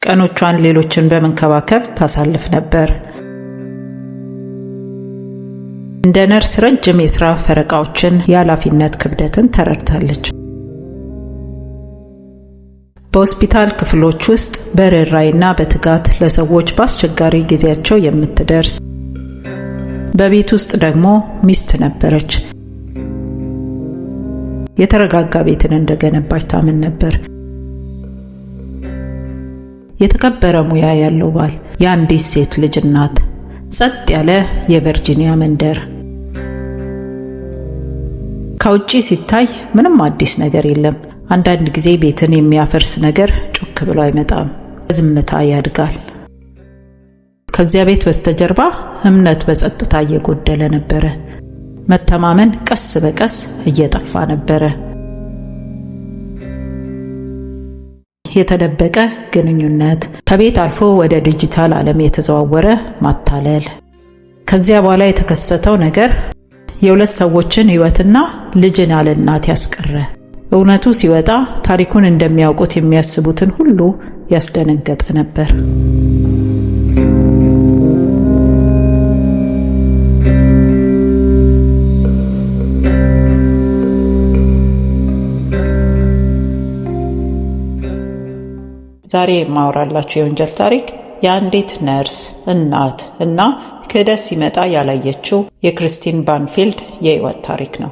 ቀኖቿን ሌሎችን በመንከባከብ ታሳልፍ ነበር። እንደ ነርስ ረጅም የሥራ ፈረቃዎችን የኃላፊነት ክብደትን ተረድታለች። በሆስፒታል ክፍሎች ውስጥ በርህራሄና በትጋት ለሰዎች በአስቸጋሪ ጊዜያቸው የምትደርስ፣ በቤት ውስጥ ደግሞ ሚስት ነበረች። የተረጋጋ ቤትን እንደገነባች ታምን ነበር። የተከበረ ሙያ ያለው ባል፣ የአንዲት ሴት ልጅ እናት፣ ጸጥ ያለ የቨርጂኒያ መንደር። ከውጪ ሲታይ ምንም አዲስ ነገር የለም። አንዳንድ ጊዜ ቤትን የሚያፈርስ ነገር ጩክ ብሎ አይመጣም፣ ዝምታ ያድጋል። ከዚያ ቤት በስተጀርባ እምነት በጸጥታ እየጎደለ ነበረ። መተማመን ቀስ በቀስ እየጠፋ ነበረ። የተደበቀ ግንኙነት፣ ከቤት አልፎ ወደ ዲጂታል ዓለም የተዘዋወረ ማታለል። ከዚያ በኋላ የተከሰተው ነገር የሁለት ሰዎችን ሕይወትና ልጅን ያለ እናት ያስቀረ። እውነቱ ሲወጣ ታሪኩን እንደሚያውቁት የሚያስቡትን ሁሉ ያስደነገጠ ነበር። ዛሬ የማወራላችሁ የወንጀል ታሪክ የአንዲት ነርስ እናት እና ክህደት ሲመጣ ያላየችው የክሪስቲን ባንፊልድ የሕይወት ታሪክ ነው።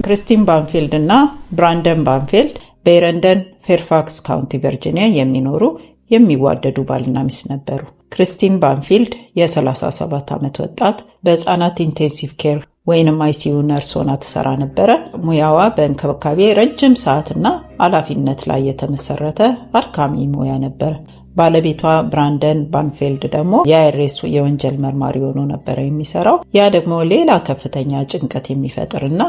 ክሪስቲን ባንፊልድ እና ብራንደን ባንፊልድ በኤረንደን ፌርፋክስ ካውንቲ ቨርጂኒያ የሚኖሩ የሚዋደዱ ባልና ሚስት ነበሩ። ክሪስቲን ባንፊልድ የ37 ዓመት ወጣት በሕፃናት ኢንቴንሲቭ ኬር ወይንም አይሲዩ ነርስ ሆና ትሰራ ነበረ። ሙያዋ በእንክብካቤ ረጅም ሰዓትና ኃላፊነት ላይ የተመሰረተ አድካሚ ሙያ ነበር። ባለቤቷ ብራንደን ባንፊልድ ደግሞ የአይሬስ የወንጀል መርማሪ ሆኖ ነበር የሚሰራው። ያ ደግሞ ሌላ ከፍተኛ ጭንቀት የሚፈጥርና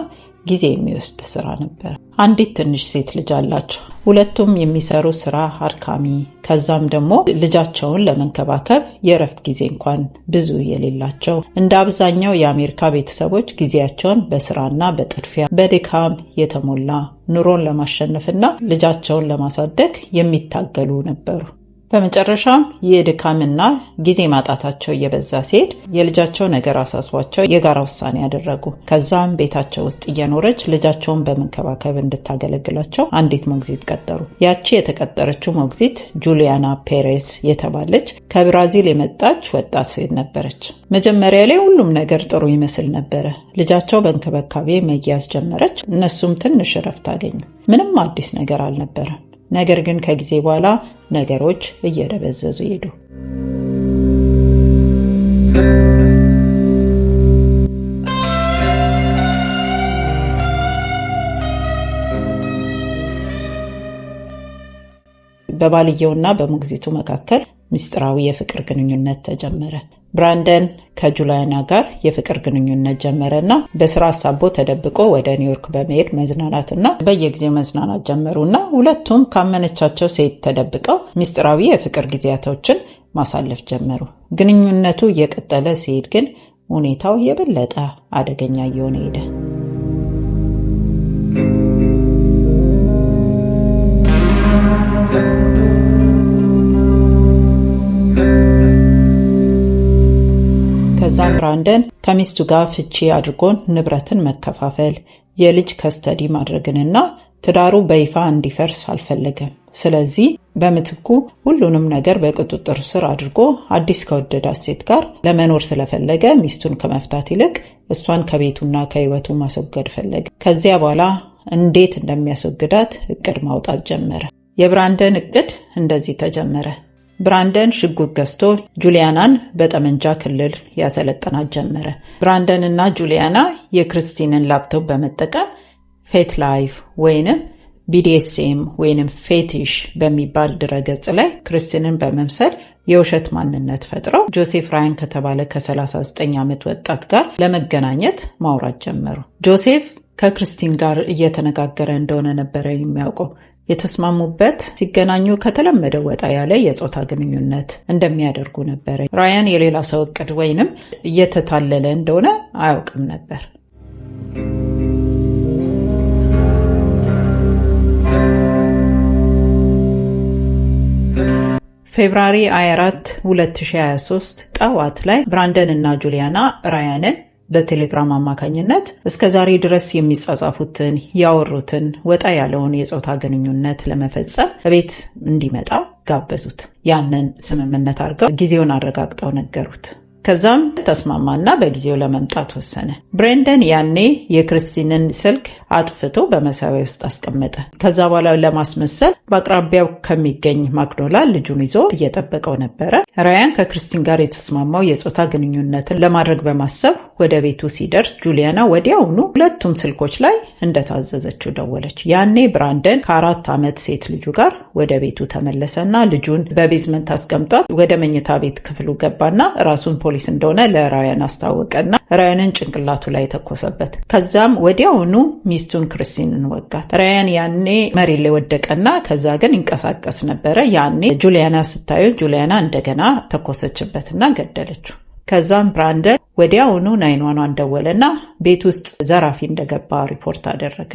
ጊዜ የሚወስድ ስራ ነበር። አንዲት ትንሽ ሴት ልጅ አላቸው። ሁለቱም የሚሰሩ ስራ አድካሚ፣ ከዛም ደግሞ ልጃቸውን ለመንከባከብ የእረፍት ጊዜ እንኳን ብዙ የሌላቸው፣ እንደ አብዛኛው የአሜሪካ ቤተሰቦች ጊዜያቸውን በስራና በጥድፊያ በድካም የተሞላ ኑሮን ለማሸነፍና ልጃቸውን ለማሳደግ የሚታገሉ ነበሩ። በመጨረሻም የድካምና ጊዜ ማጣታቸው እየበዛ ሲሄድ የልጃቸው ነገር አሳስቧቸው የጋራ ውሳኔ ያደረጉ። ከዛም ቤታቸው ውስጥ እየኖረች ልጃቸውን በመንከባከብ እንድታገለግላቸው አንዲት ሞግዚት ቀጠሩ። ያቺ የተቀጠረችው ሞግዚት ጁሊያና ፔሬስ የተባለች ከብራዚል የመጣች ወጣት ሴት ነበረች። መጀመሪያ ላይ ሁሉም ነገር ጥሩ ይመስል ነበረ። ልጃቸው በእንክብካቤ መያዝ ጀመረች። እነሱም ትንሽ እረፍት አገኙ። ምንም አዲስ ነገር አልነበረም። ነገር ግን ከጊዜ በኋላ ነገሮች እየደበዘዙ ሄዱ። በባልየውና በሞግዚቱ መካከል ምስጢራዊ የፍቅር ግንኙነት ተጀመረ። ብራንደን ከጁሊያና ጋር የፍቅር ግንኙነት ጀመረና በስራ ሀሳቦ ተደብቆ ወደ ኒውዮርክ በመሄድ መዝናናትና በየጊዜው መዝናናት ጀመሩና ሁለቱም ካመነቻቸው ሴት ተደብቀው ምስጢራዊ የፍቅር ጊዜያቶችን ማሳለፍ ጀመሩ። ግንኙነቱ እየቀጠለ ሲሄድ ግን ሁኔታው የበለጠ አደገኛ እየሆነ ሄደ። ከዛም ብራንደን ከሚስቱ ጋር ፍቺ አድርጎ ንብረትን መከፋፈል፣ የልጅ ከስተዲ ማድረግንና ትዳሩ በይፋ እንዲፈርስ አልፈለገም። ስለዚህ በምትኩ ሁሉንም ነገር በቁጥጥር ስር አድርጎ አዲስ ከወደዳት ሴት ጋር ለመኖር ስለፈለገ ሚስቱን ከመፍታት ይልቅ እሷን ከቤቱና ከህይወቱ ማስወገድ ፈለገ። ከዚያ በኋላ እንዴት እንደሚያስወግዳት እቅድ ማውጣት ጀመረ። የብራንደን እቅድ እንደዚህ ተጀመረ። ብራንደን ሽጉጥ ገዝቶ ጁሊያናን በጠመንጃ ክልል ያሰለጠናት ጀመረ። ብራንደን እና ጁሊያና የክሪስቲንን ላፕቶፕ በመጠቀም ፌት ላይፍ ወይንም BDSM ወይንም ፌቲሽ በሚባል ድረገጽ ላይ ክሪስቲንን በመምሰል የውሸት ማንነት ፈጥረው ጆሴፍ ራያን ከተባለ ከ39 ዓመት ወጣት ጋር ለመገናኘት ማውራት ጀመሩ። ጆሴፍ ከክሪስቲን ጋር እየተነጋገረ እንደሆነ ነበረ የሚያውቀው። የተስማሙበት ሲገናኙ ከተለመደው ወጣ ያለ የጾታ ግንኙነት እንደሚያደርጉ ነበር። ራያን የሌላ ሰው እቅድ ወይንም እየተታለለ እንደሆነ አያውቅም ነበር። ፌብሩዋሪ 24 2023 ጠዋት ላይ ብራንደን እና ጁሊያና ራያንን በቴሌግራም አማካኝነት እስከ ዛሬ ድረስ የሚጻጻፉትን ያወሩትን ወጣ ያለውን የጾታ ግንኙነት ለመፈጸም ቤት እንዲመጣ ጋበዙት። ያንን ስምምነት አድርገው ጊዜውን አረጋግጠው ነገሩት። ከዛም ተስማማና በጊዜው ለመምጣት ወሰነ። ብሬንደን ያኔ የክሪስቲንን ስልክ አጥፍቶ በመሳቢያ ውስጥ አስቀመጠ። ከዛ በኋላ ለማስመሰል በአቅራቢያው ከሚገኝ ማክዶናልድ ልጁን ይዞ እየጠበቀው ነበረ። ራያን ከክሪስቲን ጋር የተስማማው የጾታ ግንኙነትን ለማድረግ በማሰብ ወደ ቤቱ ሲደርስ ጁሊያና ወዲያውኑ ሁለቱም ስልኮች ላይ እንደታዘዘችው ደወለች። ያኔ ብራንደን ከ4 ዓመት ሴት ልጁ ጋር ወደ ቤቱ ተመለሰና ልጁን በቤዝመንት አስቀምጧት ወደ መኝታ ቤት ክፍሉ ገባና ራሱን ፖሊስ እንደሆነ ለራያን አስታወቀና ራያንን ጭንቅላቱ ላይ ተኮሰበት። ከዛም ወዲያውኑ ሚስቱን ክሪስቲንን ወጋት። ራያን ያኔ መሬት ላይ ወደቀና ከዛ ግን ይንቀሳቀስ ነበረ። ያኔ ጁሊያና ስታዩ ጁሊያና እንደገና ተኮሰችበትና ገደለችው። ከዛም ብራንደን ወዲያውኑ 911 ደወለና ቤት ውስጥ ዘራፊ እንደገባ ሪፖርት አደረገ።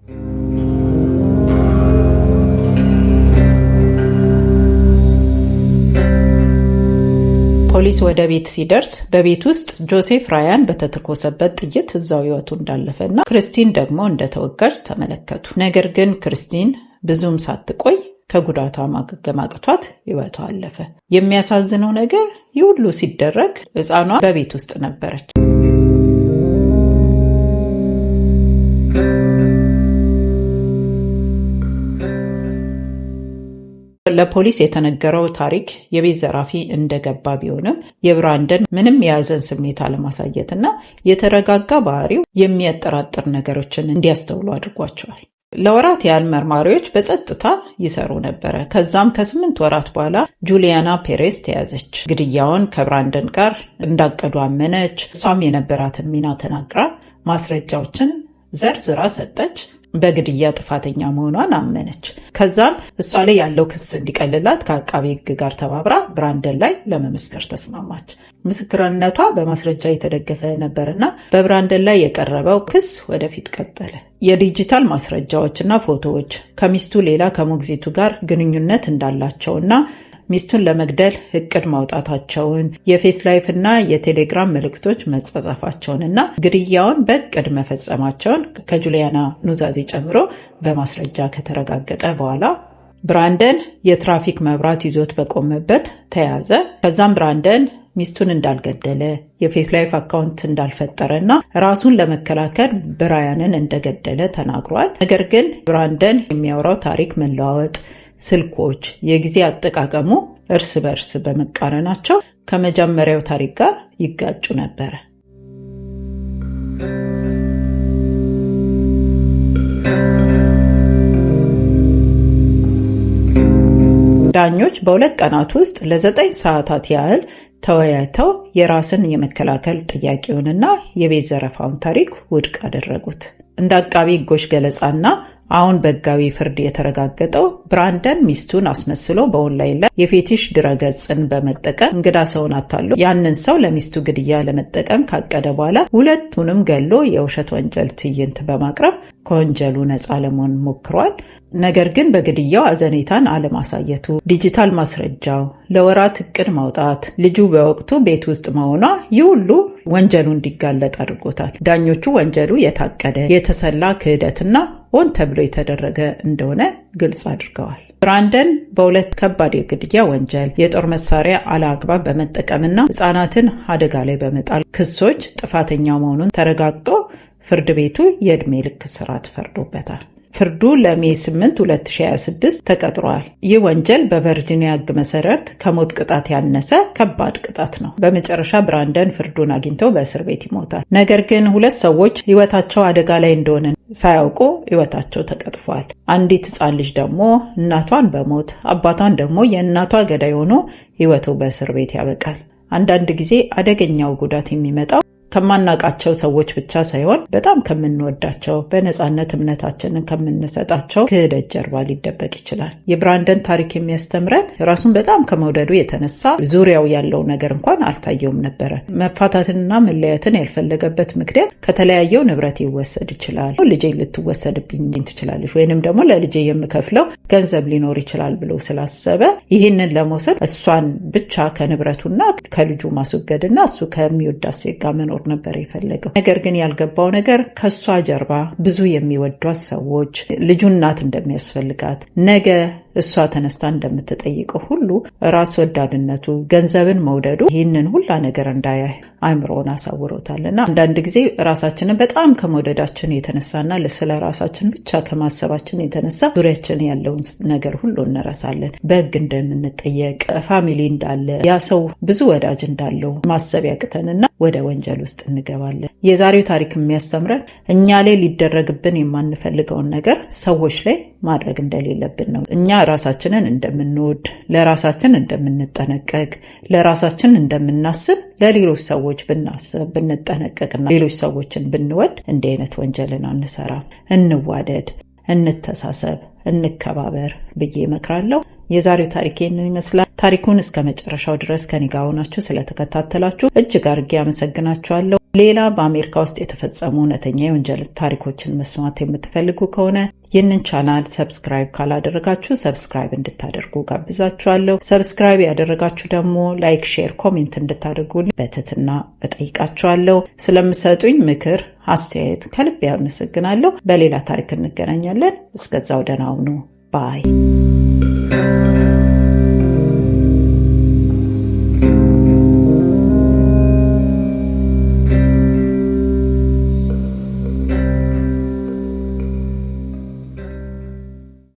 ፖሊስ ወደ ቤት ሲደርስ በቤት ውስጥ ጆሴፍ ራያን በተተኮሰበት ጥይት እዛው ሕይወቱ እንዳለፈና ክሪስቲን ደግሞ እንደተወጋች ተመለከቱ። ነገር ግን ክሪስቲን ብዙም ሳትቆይ ከጉዳቷ ማገገም አቅቷት ሕይወቷ አለፈ። የሚያሳዝነው ነገር ይህ ሁሉ ሲደረግ ሕፃኗ በቤት ውስጥ ነበረች። ለፖሊስ የተነገረው ታሪክ የቤት ዘራፊ እንደገባ ቢሆንም የብራንደን ምንም የያዘን ስሜት አለማሳየትና የተረጋጋ ባህሪው የሚያጠራጥር ነገሮችን እንዲያስተውሉ አድርጓቸዋል። ለወራት ያህል መርማሪዎች በጸጥታ ይሰሩ ነበረ። ከዛም ከ8 ወራት በኋላ ጁሊያና ፔሬዝ ተያዘች። ግድያውን ከብራንደን ጋር እንዳቀዱ አመነች። እሷም የነበራትን ሚና ተናግራ ማስረጃዎችን ዘርዝራ ሰጠች። በግድያ ጥፋተኛ መሆኗን አመነች። ከዛም እሷ ላይ ያለው ክስ እንዲቀልላት ከአቃቤ ሕግ ጋር ተባብራ ብራንደን ላይ ለመመስከር ተስማማች። ምስክርነቷ በማስረጃ የተደገፈ ነበርና በብራንደን ላይ የቀረበው ክስ ወደፊት ቀጠለ። የዲጂታል ማስረጃዎችና ፎቶዎች ከሚስቱ ሌላ ከሞግዚቱ ጋር ግንኙነት እንዳላቸውና ሚስቱን ለመግደል እቅድ ማውጣታቸውን፣ የፌስ ላይፍ እና የቴሌግራም መልእክቶች መጻጻፋቸውንና ግድያውን በእቅድ መፈጸማቸውን ከጁሊያና ኑዛዜ ጨምሮ በማስረጃ ከተረጋገጠ በኋላ ብራንደን የትራፊክ መብራት ይዞት በቆመበት ተያዘ። ከዛም ብራንደን ሚስቱን እንዳልገደለ፣ የፌስ ላይፍ አካውንት እንዳልፈጠረና ራሱን ለመከላከል ብራያንን እንደገደለ ተናግሯል። ነገር ግን ብራንደን የሚያወራው ታሪክ መለዋወጥ፣ ስልኮች፣ የጊዜ አጠቃቀሙ እርስ በርስ በመቃረናቸው ከመጀመሪያው ታሪክ ጋር ይጋጩ ነበር። ዳኞች በ2 ቀናት ውስጥ ለ9 ሰዓታት ያህል ተወያይተው የራስን የመከላከል ጥያቄውንና የቤት ዘረፋውን ታሪክ ውድቅ አደረጉት። እንደ አቃቢ ሕጎች ገለጻና አሁን በሕጋዊ ፍርድ የተረጋገጠው ብራንደን ሚስቱን አስመስሎ በኦንላይን ላይ የፌቲሽ ድረገጽን በመጠቀም እንግዳ ሰውን አታሎ ያንን ሰው ለሚስቱ ግድያ ለመጠቀም ካቀደ በኋላ ሁለቱንም ገሎ የውሸት ወንጀል ትዕይንት በማቅረብ ከወንጀሉ ነፃ ለመሆን ሞክሯል። ነገር ግን በግድያው አዘኔታን አለማሳየቱ፣ ዲጂታል ማስረጃው፣ ለወራት እቅድ ማውጣት፣ ልጁ በወቅቱ ቤት ውስጥ መሆኗ ይህ ሁሉ ወንጀሉ እንዲጋለጥ አድርጎታል። ዳኞቹ ወንጀሉ የታቀደ የተሰላ ክህደትና ሆን ተብሎ የተደረገ እንደሆነ ግልጽ አድርገዋል። ብራንደን በ2 ከባድ የግድያ ወንጀል፣ የጦር መሳሪያ አለአግባብ በመጠቀምና ሕፃናትን አደጋ ላይ በመጣል ክሶች ጥፋተኛ መሆኑን ተረጋግጦ ፍርድ ቤቱ የዕድሜ ልክ እስራት ፈርዶበታል። ፍርዱ ለሜይ 8 2026 ተቀጥሯል። ይህ ወንጀል በቨርጂኒያ ሕግ መሰረት ከሞት ቅጣት ያነሰ ከባድ ቅጣት ነው። በመጨረሻ ብራንደን ፍርዱን አግኝቶ በእስር ቤት ይሞታል። ነገር ግን 2 ሰዎች ሕይወታቸው አደጋ ላይ እንደሆነ ሳያውቁ ሕይወታቸው ተቀጥፏል። አንዲት ሕፃን ልጅ ደግሞ እናቷን በሞት አባቷን ደግሞ የእናቷ ገዳይ ሆኖ ሕይወቱ በእስር ቤት ያበቃል። አንዳንድ ጊዜ አደገኛው ጉዳት የሚመጣው ከማናቃቸው ሰዎች ብቻ ሳይሆን በጣም ከምንወዳቸው በነፃነት እምነታችንን ከምንሰጣቸው ክህደት ጀርባ ሊደበቅ ይችላል። የብራንደን ታሪክ የሚያስተምረን ራሱን በጣም ከመውደዱ የተነሳ ዙሪያው ያለው ነገር እንኳን አልታየውም ነበረ። መፋታትንና መለያየትን ያልፈለገበት ምክንያት ከተለያየው ንብረት ይወሰድ ይችላል፣ ልጄ ልትወሰድብኝ ትችላለች፣ ወይንም ደግሞ ለልጄ የምከፍለው ገንዘብ ሊኖር ይችላል ብሎ ስላሰበ ይህንን ለመውሰድ እሷን ብቻ ከንብረቱና ከልጁ ማስወገድና እሱ ከሚወዳት ሴት ጋር መኖር ነበር የፈለገው። ነገር ግን ያልገባው ነገር ከሷ ጀርባ ብዙ የሚወዷት ሰዎች፣ ልጁ እናት እንደሚያስፈልጋት፣ ነገ እሷ ተነስታ እንደምትጠይቀው ሁሉ ራስ ወዳድነቱ፣ ገንዘብን መውደዱ ይህንን ሁላ ነገር እንዳያይ አእምሮን አሳውሮታልና አንዳንድ ጊዜ ራሳችንን በጣም ከመውደዳችን የተነሳና ስለ ራሳችን ብቻ ከማሰባችን የተነሳ ዙሪያችን ያለውን ነገር ሁሉ እንረሳለን። በሕግ እንደምንጠየቅ፣ ፋሚሊ እንዳለ፣ ያ ሰው ብዙ ወዳጅ እንዳለው ማሰብ ያቅተንና ወደ ወንጀል ውስጥ እንገባለን። የዛሬው ታሪክ የሚያስተምረን እኛ ላይ ሊደረግብን የማንፈልገውን ነገር ሰዎች ላይ ማድረግ እንደሌለብን ነው። እኛ ራሳችንን እንደምንወድ፣ ለራሳችን እንደምንጠነቀቅ፣ ለራሳችን እንደምናስብ ለሌሎች ሰዎች ብናስብ ብንጠነቀቅና ሌሎች ሰዎችን ብንወድ እንዲህ አይነት ወንጀልን አንሰራም። እንዋደድ፣ እንተሳሰብ፣ እንከባበር ብዬ እመክራለሁ። የዛሬው ታሪክ ይህንን ይመስላል። ታሪኩን እስከ መጨረሻው ድረስ ከኔ ጋር ሆናችሁ ስለተከታተላችሁ እጅግ አድርጌ አመሰግናችኋለሁ። ሌላ በአሜሪካ ውስጥ የተፈጸሙ እውነተኛ የወንጀል ታሪኮችን መስማት የምትፈልጉ ከሆነ ይህንን ቻናል ሰብስክራይብ ካላደረጋችሁ ሰብስክራይብ እንድታደርጉ ጋብዛችኋለሁ። ሰብስክራይብ ያደረጋችሁ ደግሞ ላይክ፣ ሼር፣ ኮሜንት እንድታደርጉ በትህትና እጠይቃችኋለሁ። ስለምሰጡኝ ምክር፣ አስተያየት ከልብ አመሰግናለሁ። በሌላ ታሪክ እንገናኛለን። እስከዛው ደህና ሁኑ። ባይ